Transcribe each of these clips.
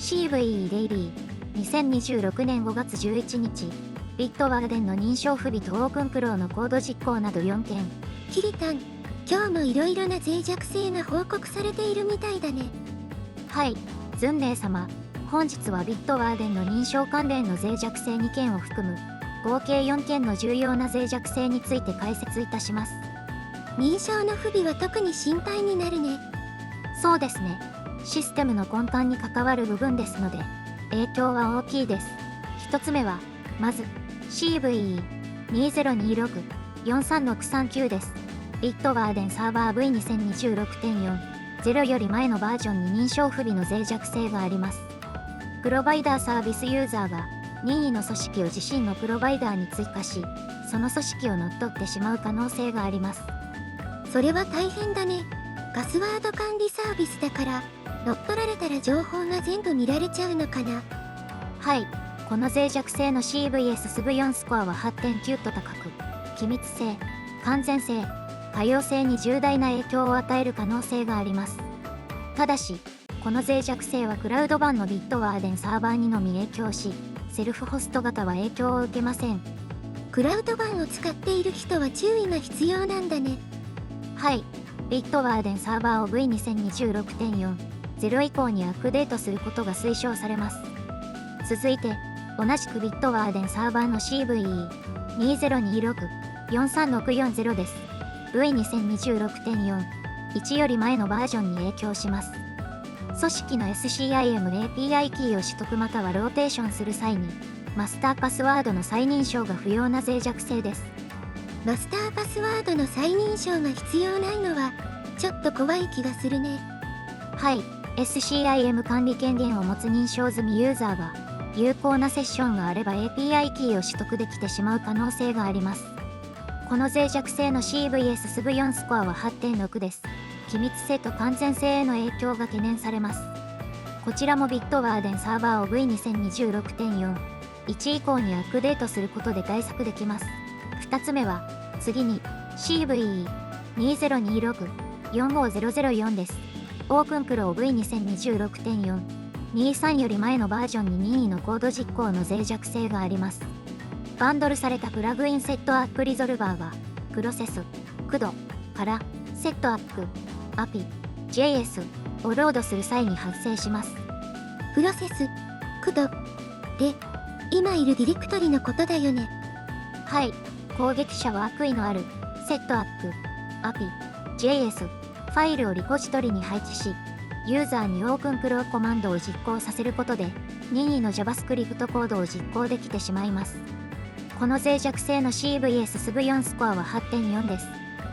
CVE デイリー2026年5月11日、ビットワーデンの認証不備とオープンプローのコード実行など4件。キリタン、今日もいろいろな脆弱性が報告されているみたいだね。はい、ズンレイ様。本日はビットワーデンの認証関連の脆弱性2件を含む合計4件の重要な脆弱性について解説いたします。認証の不備は特に心配になるね。そうですね。システムの根幹に関わる部分ですので、影響は大きいです。1つ目は、まず、CVE2026-43639 です。ビットワーデンサーバー V2026.4.0 より前のバージョンに認証不備の脆弱性があります。プロバイダーサービスユーザーが任意の組織を自身のプロバイダーに追加し、その組織を乗っ取ってしまう可能性があります。それは大変だね。パスワード管理サービスだから、乗っ取られたら情報が全部見られちゃうのかな。はい、この脆弱性の CVS-SV4 スコアは 8.9 と高く、機密性、完全性、多様性に重大な影響を与える可能性があります。ただし、この脆弱性はクラウド版のビットワーデンサーバーにのみ影響し、セルフホスト型は影響を受けません。クラウド版を使っている人は注意が必要なんだね。はい、ビットワーデンサーバーを V2026.4.0 以降にアップデートすることが推奨されます。続いて、同じくビットワーデンサーバーの CVE2026-43640 です。V2026.4.1 より前のバージョンに影響します。組織の SCIM API キーを取得またはローテーションする際に、マスターパスワードの再認証が不要な脆弱性です。マスターパスワードの再認証が必要ないのは、ちょっと怖い気がするね。はい、SCIM 管理権限を持つ認証済みユーザーが、有効なセッションがあれば API キーを取得できてしまう可能性があります。この脆弱性の CVS-SV4 スコアは 8.6 です。機密性と完全性への影響が懸念されます。こちらもビットワーデンサーバーを V2026.4.1 以降にアップデートすることで対策できます。2つ目は、次に CVE2026-45004 です。オープンプロを V2026.4.23 より前のバージョンに任意のコード実行の脆弱性があります。バンドルされたプラグインセットアップリゾルバーが、プロセス、CUDO からセットアップ、API、JS をロードする際に発生します。プロセス、CUDO で、今いるディレクトリのことだよね。はい、攻撃者は悪意のあるセットアップ、API、JS ファイルをリポジトリに配置し、ユーザーにオープンプロコマンドを実行させることで、任意の JavaScript コードを実行できてしまいます。この脆弱性の CVS-SV4 スコアは 8.4 です。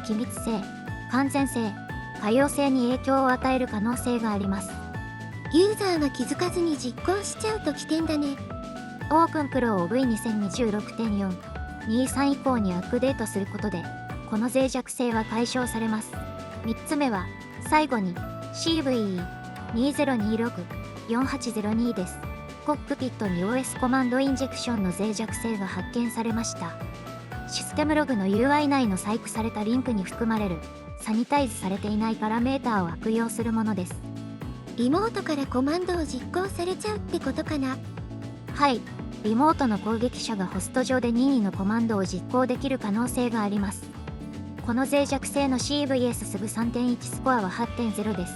機密性、完全性、多様性に影響を与える可能性があります。ユーザーは気づかずに実行しちゃうと危険だね。オープンプロを V2026.4.23 以降にアップデートすることで、この脆弱性は解消されます。3つ目は、最後に CVE2026-4802 です。コックピットに OS コマンドインジェクションの脆弱性が発見されました。システムログの UI 内の細工されたリンクに含まれる、サニタイズされていないパラメータを悪用するものです。リモートからコマンドを実行されちゃうってことかな。はい、リモートの攻撃者がホスト上で任意のコマンドを実行できる可能性があります。この脆弱性の CVS-SV3.1 スコアは 8.0 です。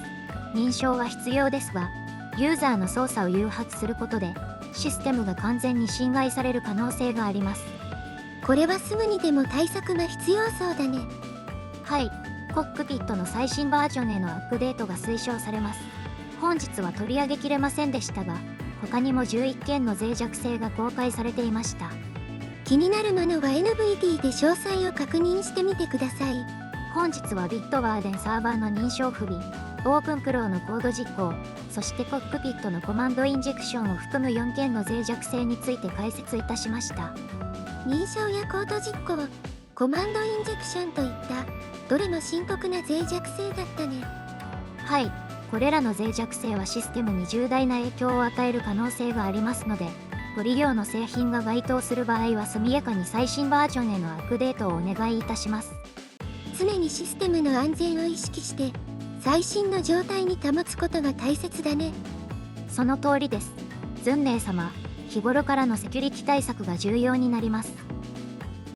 認証は必要ですが、ユーザーの操作を誘発することで、システムが完全に侵害される可能性があります。これはすぐにでも対策が必要そうだね。はい、コックピットの最新バージョンへのアップデートが推奨されます。本日は取り上げきれませんでしたが、他にも11件の脆弱性が公開されていました。気になるものは NVD で詳細を確認してみてください。本日はビットワーデンサーバーの認証不備、オープンプローのコード実行、そしてコックピットのコマンドインジェクションを含む4件の脆弱性について解説いたしました。認証やコード実行、コマンドインジェクションといったどれも深刻な脆弱性だったね。はい、これらの脆弱性はシステムに重大な影響を与える可能性がありますので、ご利用の製品が該当する場合は速やかに最新バージョンへのアップデートをお願いいたします。常にシステムの安全を意識して最新の状態に保つことが大切だね。その通りです。ズンネー様、日頃からのセキュリティ対策が重要になります。